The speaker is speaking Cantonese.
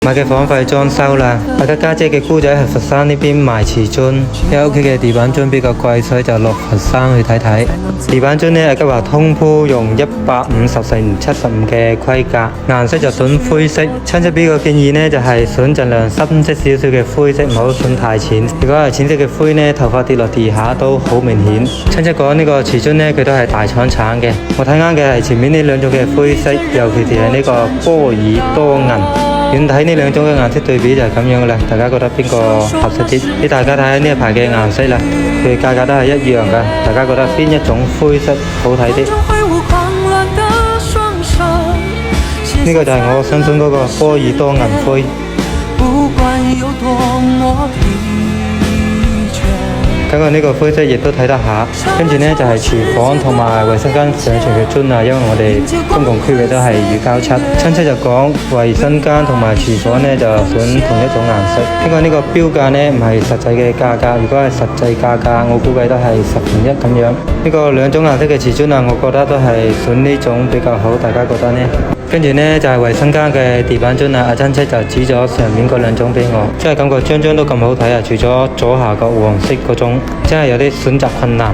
買嘅房費裝修啦。大家家姐嘅姑仔喺佛山呢邊賣瓷磚，因為屋企嘅地板磚比較貴，所以就落佛山去睇睇。地板磚呢係吉華通鋪用150×75嘅規格，顏色就選灰色。親戚俾個建議呢就係選盡量深色少少嘅灰色，唔好選太淺。如果係淺色嘅灰呢，頭髮跌落地下都好明顯。親戚講呢個瓷磚呢，佢都係大廠產嘅。我睇啱嘅係前面呢兩種嘅灰色，尤其是係呢個波爾多銀。遠睇呢兩種嘅顏色對比就係咁樣嘅啦，大家覺得邊個合適啲？俾大家睇下呢一排嘅顏色啦，佢價格都係一樣㗎。大家覺得邊一種灰色好睇啲？呢個就係我相信嗰個波爾多銀灰。咁我呢個灰色亦都睇得下，跟住呢就係廚房同埋衛生間上牆嘅磚啊，因為我哋公共區域都係預交漆。親戚就講衛生間同埋廚房呢就選同一種顏色。經過呢個標價呢唔係實際嘅價格，如果係實際價格，我估計都係1/10咁樣。呢個兩種顏色嘅瓷磚啊，我覺得都係選呢種比較好，大家覺得呢？跟住呢就係衛生間嘅地板磚啊，阿親戚就指咗上面嗰兩種俾我，真係感覺張張都咁好睇啊！除咗左下角黃色嗰種，真係有啲選擇困難。